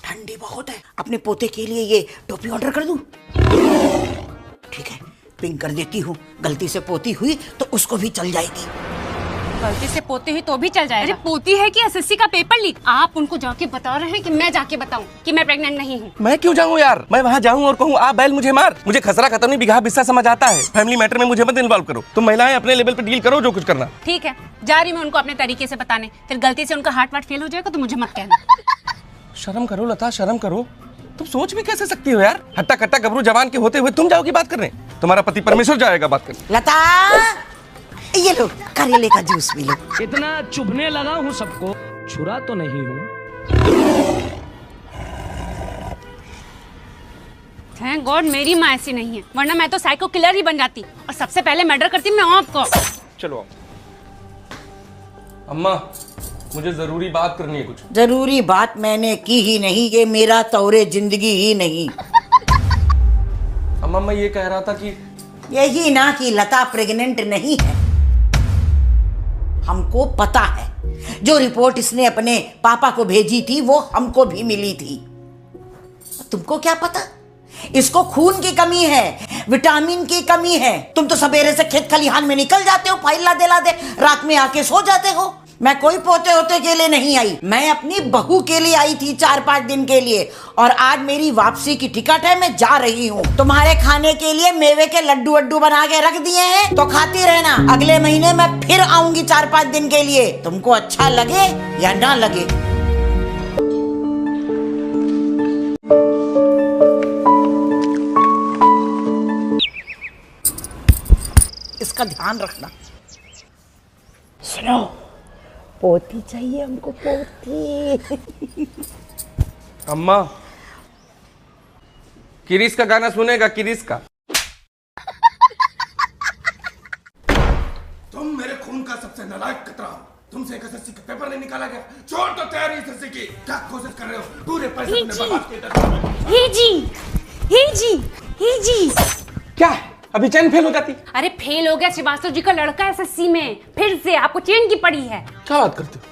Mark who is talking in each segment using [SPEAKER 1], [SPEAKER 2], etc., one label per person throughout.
[SPEAKER 1] ठंडी बहुत है, अपने पोते के लिए ये टोपी ऑर्डर कर दूं? ठीक है, पिंक कर देती हूँ। गलती से पोती हुई तो उसको भी चल जाएगी।
[SPEAKER 2] गलती से पोती हुई तो भी चल जाएगा। अरे पोती है कि एसएससी का पेपर लीक? आप उनको जाके बता रहे हैं कि मैं जाके बताऊं कि मैं प्रेग्नेंट नहीं हूँ?
[SPEAKER 3] मैं क्यों जाऊँ यार? मैं वहाँ जाऊँ और कहूँ आ बैल मुझे मार। मुझे खसरा खतरनी बिगहा बिस्सा समझ आता है। फैमिली मैटर में मुझे मत इन्वॉल्व करो। तुम महिलाएं अपने लेवल पे डील करो जो कुछ करना।
[SPEAKER 2] ठीक है, जा रही मैं उनको अपने तरीके से बताने। फिर गलती से उनका हार्ट वार्ट फेल हो जाएगा तो मुझे मत कहना।
[SPEAKER 3] शर्म करो लता, शर्म करो। तुम सोच भी कैसे सकती हो यार? हट्टा कट्टा गबरू जवान के होते हुए तुम जाओगी बात करने? तुम्हारा पति परमेश्वर जाएगा बात करने।
[SPEAKER 1] लता, ये लो करेले का जूस पी लो।
[SPEAKER 4] इतना चुभने लगा हूँ सबको, छुरा तो नहीं हूँ।
[SPEAKER 2] थैंक गॉड मेरी माँ ऐसी नहीं है, वरना मैं तो साइको किलर ही बन जाती और सबसे पहले मर्डर करती मैं आपको।
[SPEAKER 3] चलो अम्मा, मुझे जरूरी बात करनी है कुछ।
[SPEAKER 1] जरूरी बात मैंने की ही नहीं, ये मेरा तौरे जिंदगी ही नहीं।
[SPEAKER 3] अम्मा मैं ये कह रहा था कि
[SPEAKER 1] यही ना कि लता प्रेग्नेंट नहीं है। हमको पता है, जो रिपोर्ट इसने अपने पापा को भेजी थी वो हमको भी मिली थी। तुमको क्या पता? इसको खून की कमी है, विटामिन की कमी है। तुम तो सवेरे से खेत खलिहान में निकल जाते हो, फाइल ला दे रात में आके सो जाते हो। मैं कोई पोते होते के लिए नहीं आई, मैं अपनी बहू के लिए आई थी 4-5 दिन के लिए। और आज मेरी वापसी की टिकट है, मैं जा रही हूँ। तुम्हारे खाने के लिए मेवे के लड्डू वड्डू बना के रख दिए हैं, तो खाती रहना। अगले महीने मैं फिर आऊंगी 4-5 दिन के लिए, तुमको अच्छा लगे या ना लगे। इसका ध्यान रखना। सुनो, पोती चाहिए हमको, पोती।
[SPEAKER 3] अम्मा, किरिस का गाना सुनेगा? किरिस का।
[SPEAKER 5] तुम मेरे खून का सबसे नालायक कतरा हो। तुमसे एक एसएससी का पेपर नहीं निकाला गया। छोड़ दो तैयारी एसएससी की। क्या कोशिश कर रहे हो? पूरे पैसे अपने बर्बाद किए।
[SPEAKER 2] हे जी
[SPEAKER 3] क्या है? अभी चैन फेल हो जाती।
[SPEAKER 2] अरे फेल हो गया श्रीवास्तव जी का लड़का एसएससी में, फिर से आपको चेन की पड़ी है।
[SPEAKER 3] क्या बात करते हो?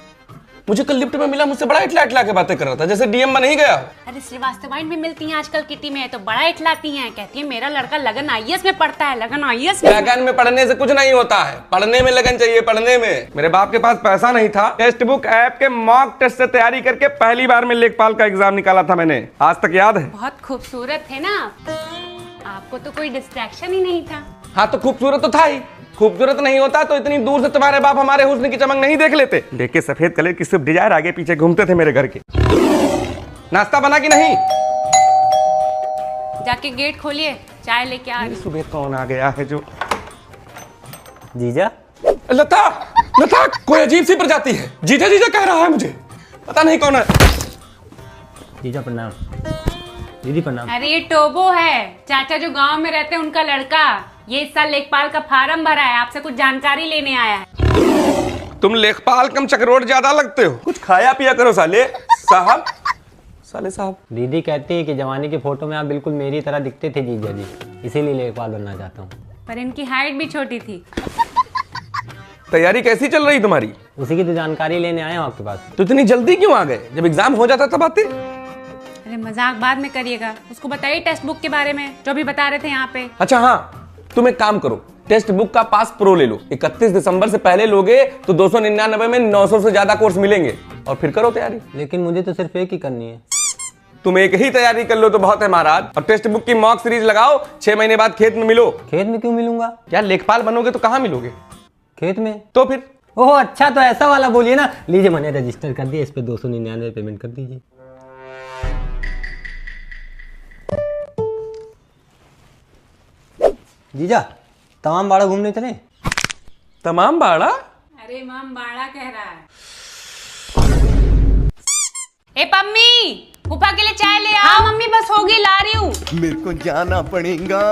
[SPEAKER 3] मुझे कल लिफ्ट में मिला, मुझसे बड़ा इटला के बातें कर रहा था, जैसे डीएम में नहीं गया।
[SPEAKER 2] अरे श्रीवास्तवाइन भी मिलती हैं आजकल किटी में, तो बड़ा इटलाती हैं, कहती है मेरा लड़का लगन आईएएस में पढ़ता है, लगन आईएएस में।
[SPEAKER 3] लगन में पढ़ने से कुछ नहीं होता है, पढ़ने में लगन चाहिए, पढ़ने में। मेरे बाप के पास पैसा नहीं था, टेस्ट बुक ऐप के मॉक टेस्ट से तैयारी करके पहली बार में लेखपाल का एग्जाम निकाला था मैंने, आज तक याद है।
[SPEAKER 2] बहुत खूबसूरत थे ना आपको तो कोई डिस्ट्रैक्शन ही नहीं था।
[SPEAKER 3] हाँ तो खूबसूरत तो था ही। खूबसूरत नहीं होता तो इतनी दूर से तुम्हारे बाप हमारे हुस्न की चमक नहीं देख लेते। लेके सफेद कलर की स्विफ्ट डिजायर आगे पीछे घूमते थे मेरे घर के। नाश्ता बना कि नहीं?
[SPEAKER 2] जाके गेट खोलिए, चाय लेके आ रही।
[SPEAKER 3] सुबह कौन आ गया है जो?
[SPEAKER 6] जीजा।
[SPEAKER 3] लता, लता कोई अजीब सी प्रजाति है, जीजा जीजा कह रहा है मुझे, पता नहीं कौन है।
[SPEAKER 6] जीजा प्रणाम। दीदी प्रणाम।
[SPEAKER 2] अरे ये टोबो है, चाचा जो गांव में रहते हैं उनका लड़का। ये इस साल लेखपाल का फार्म भरा है, आपसे कुछ जानकारी लेने आया है।
[SPEAKER 3] तुम लेखपाल कम चक्रोट ज्यादा लगते हो, कुछ खाया पिया करो साले साहब। साले साहब।
[SPEAKER 6] दीदी कहती है कि जवानी की फोटो में आप बिल्कुल मेरी तरह दिखते थे जीजा जी, इसीलिए लेखपाल बनना चाहता हूँ।
[SPEAKER 2] पर इनकी हाइट भी छोटी थी।
[SPEAKER 3] तैयारी कैसी चल रही तुम्हारी?
[SPEAKER 6] उसी की तो जानकारी लेने आया हूँ आपके पास।
[SPEAKER 3] तो इतनी जल्दी क्यों आ गए? जब एग्जाम हो जाता तब आते।
[SPEAKER 2] अरे मजाक बाद में करिएगा, उसको बताइए टेक्स्ट बुक के बारे में जो भी बता रहे थे यहाँ पे।
[SPEAKER 3] अच्छा हाँ, तुम एक काम करो, टेक्स्ट बुक का पास प्रो ले लो। 31 दिसंबर से पहले लोगे तो 299 में 900 से ज्यादा कोर्स मिलेंगे, और फिर करो तैयारी।
[SPEAKER 6] लेकिन मुझे तो सिर्फ एक ही करनी है।
[SPEAKER 3] तुम एक ही तैयारी कर लो तो बहुत है महाराज। और टेक्स्ट बुक की मॉक सीरीज लगाओ, 6 महीने बाद खेत में मिलो।
[SPEAKER 6] खेत में क्यों मिलूंगा?
[SPEAKER 3] यार लेखपाल बनोगे तो कहाँ मिलोगे?
[SPEAKER 6] खेत में।
[SPEAKER 3] तो फिर?
[SPEAKER 6] ओह अच्छा, तो ऐसा वाला बोलिए ना। लीजिए मैंने रजिस्टर कर दिया, इस पे 299 पेमेंट कर दीजिए। जीजा तमाम बाड़ा घूमने चले?
[SPEAKER 3] तमाम बाड़ा?
[SPEAKER 2] अरे माम बाड़ा कह रहा है। ए पम्मी, फूफा के लिए चाय ले आओ। हाँ मम्मी बस होगी, ला रही हूँ।
[SPEAKER 5] मेरे को जाना पड़ेगा।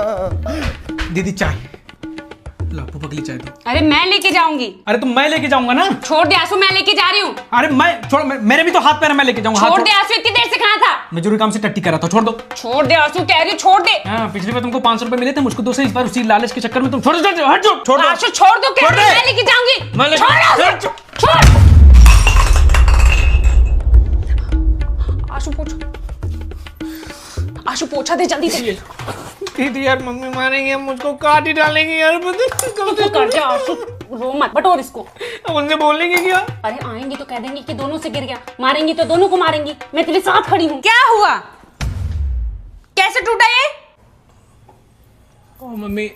[SPEAKER 7] दीदी चाय ला, फूफा के लिए चाय दो।
[SPEAKER 2] अरे मैं लेके जाऊंगी।
[SPEAKER 7] अरे तो मैं लेके जाऊंगा ना।
[SPEAKER 2] छोड़ दे आंसू, मैं लेके जा रही हूँ।
[SPEAKER 7] अरे मैं छोड़, मेरे भी तो हाथ पैर, मैं लेके जाऊंगा।
[SPEAKER 2] छोड़ दे आंसू, इतनी देर से कहाँ था?
[SPEAKER 7] मैं जरूरी काम से टट्टी कर रहा था, छोड़ दो।
[SPEAKER 2] छोड़ दे आंसू, कह रही हूँ छोड़ दे।
[SPEAKER 7] हाँ, पिछली बार तुमको 500 रुपए मिले थे, मुझको 200, इस बार उसी लालच के चक्कर में तुम छोड़ दो। हट जाओ, छोड़ दो
[SPEAKER 2] आंसू, छोड़ दो, कह रही हूँ मैं लेके जाऊंगी। पोछा दे जल्दी से।
[SPEAKER 7] दीदी यार मम्मी मारेंगे, हम मुझको काट ही डालेंगे यार।
[SPEAKER 2] तो कर जा आंसू, रो मत, बटोर इसको।
[SPEAKER 7] उनसे बोलेंगे क्या?
[SPEAKER 2] अरे आएंगी तो कह देंगी कि दोनों से गिर गया, मारेंगी तो दोनों को मारेंगी। मैं तेरे साथ खड़ी हूँ। क्या हुआ, कैसे टूटा ये?
[SPEAKER 7] ओ मम्मी,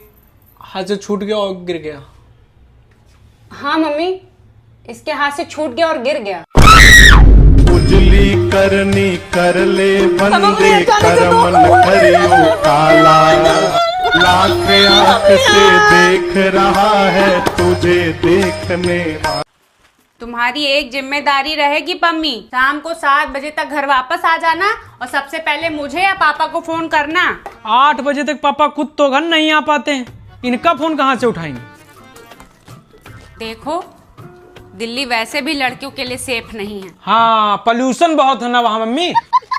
[SPEAKER 7] हाथ से छूट गया और गिर गया।
[SPEAKER 2] हाँ मम्मी, इसके हाथ से छूट गया और गिर गया।
[SPEAKER 8] उजली करनी कर ले बंदे कर मन करियो काला, लाख आंख से देख रहा है तुझे देखने वाला।
[SPEAKER 2] तुम्हारी एक जिम्मेदारी रहेगी पम्मी, शाम को 7 बजे तक घर वापस आ जाना और सबसे पहले मुझे या पापा को फोन करना।
[SPEAKER 7] 8 बजे तक पापा खुद तो घर नहीं आ पाते हैं, इनका फोन कहाँ से उठाएंगे?
[SPEAKER 2] देखो, दिल्ली वैसे भी लड़कियों के लिए सेफ नहीं है।
[SPEAKER 7] हाँ, पोल्यूशन बहुत है ना वहाँ मम्मी।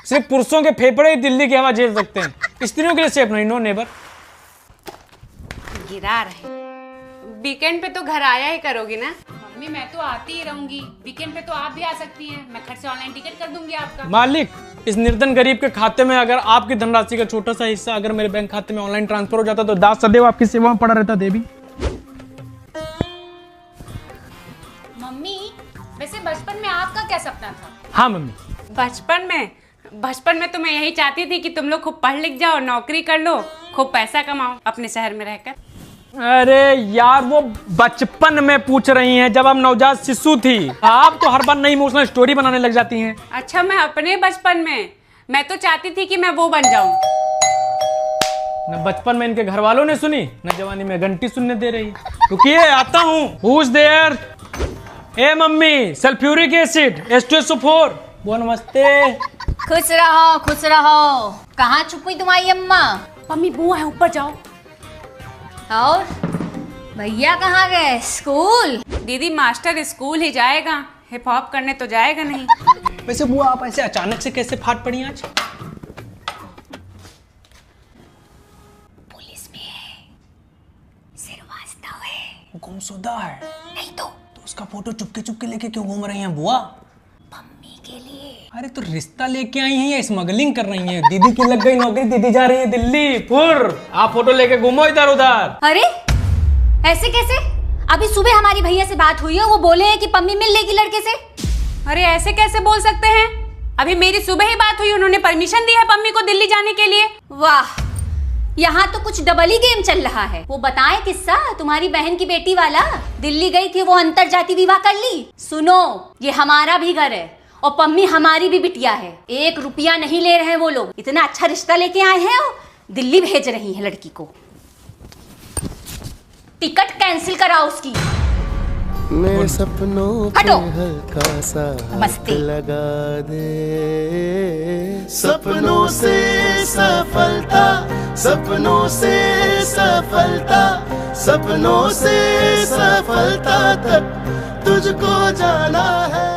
[SPEAKER 7] सिर्फ पुरुषों के फेफड़े ही दिल्ली की हवा झेल सकते हैं, स्त्रियों के लिए सेफ नहीं। No neighbour.
[SPEAKER 2] गिरा रहे। वीकेंड पे तो घर आया ही करोगी ना? मम्मी मैं तो आती ही रहूंगी, वीकेंड पे तो आप भी आ सकती हैं। मैं घर से ऑनलाइन टिकट कर दूंगी आपका।
[SPEAKER 7] मालिक, इस निर्धन गरीब के खाते में अगर आपकी धनराशि का छोटा सा हिस्सा अगर मेरे बैंक खाते में ऑनलाइन ट्रांसफर हो जाता तो दास सदैव आपकी सेवा में पड़ा रहता। देवी
[SPEAKER 2] मम्मी, वैसे बचपन में आपका क्या सपना था?
[SPEAKER 7] हाँ मम्मी,
[SPEAKER 2] बचपन में तो मैं यही चाहती थी कि तुम लोग खूब पढ़ लिख जाओ, नौकरी कर लो, खूब पैसा कमाओ अपने शहर में रहकर।
[SPEAKER 7] अरे यार वो बचपन में पूछ रही हैं, जब हम नवजात शिशु थी। आप तो हर बार नई इमोशनल स्टोरी बनाने लग जाती हैं।
[SPEAKER 2] अच्छा, मैं अपने बचपन में मैं तो चाहती थी कि मैं वो बन जाऊं।
[SPEAKER 7] न बचपन में इनके घर वालों ने सुनी, न जवानी में घंटी सुनने दे रही। रुकिए, आता हूँ। Who's there? A mummy, sulphuric acid H2SO4। वो नमस्ते।
[SPEAKER 9] खुश रहो खुश रहो। कहाँ छुप हुई तुम्हारी अम्मा?
[SPEAKER 2] मम्मी बुआ है, ऊपर जाओ।
[SPEAKER 9] और भैया कहाँ गए? स्कूल?
[SPEAKER 2] दीदी मास्टर स्कूल ही जाएगा, हिप हॉप करने तो जाएगा नहीं।
[SPEAKER 7] वैसे बुआ आप ऐसे अचानक से कैसे फाट पड़ी आज?
[SPEAKER 9] पुलिस में है, श्रीवास्तव है।
[SPEAKER 7] गुमशुदा है?
[SPEAKER 9] नहीं तो
[SPEAKER 7] उसका फोटो चुपके चुपके लेके क्यों घूम रही हैं बुआ?
[SPEAKER 9] मम्मी के लिए।
[SPEAKER 7] अरे तो रिश्ता लेके आई हैं या स्मगलिंग कर रही हैं? दीदी की लग गई नौकरी, दीदी जा रही है दिल्ली। फुर आप फोटो लेके घूमो इधर उधर।
[SPEAKER 9] अरे ऐसे कैसे? अभी सुबह हमारी भैया से बात हुई है, वो बोले हैं कि पम्मी मिल लेगी लड़के से।
[SPEAKER 2] अरे ऐसे कैसे बोल सकते हैं? अभी मेरी सुबह ही बात हुई, उन्होंने परमिशन दी है पम्मी को दिल्ली जाने के लिए।
[SPEAKER 9] वाह, यहाँ तो कुछ डबल ही गेम चल रहा है। वो बताए किस्सा, तुम्हारी बहन की बेटी वाला। दिल्ली गई थी, वो अंतरजातीय विवाह कर ली। सुनो, ये हमारा भी घर है और पम्मी हमारी भी बिटिया है। 1 रुपया नहीं ले रहे हैं वो लोग। इतना अच्छा रिश्ता लेके आए हैं और दिल्ली भेज रही है लड़की को। टिकट कैंसिल कराओ उसकी।
[SPEAKER 8] मेरे सपनों पे
[SPEAKER 9] हटो।
[SPEAKER 8] हल्का सा
[SPEAKER 9] मस्ती
[SPEAKER 8] लगा दे, सपनों से सफलता, सपनों से सफलता, सपनों से सफलता तक तुझको जाना है।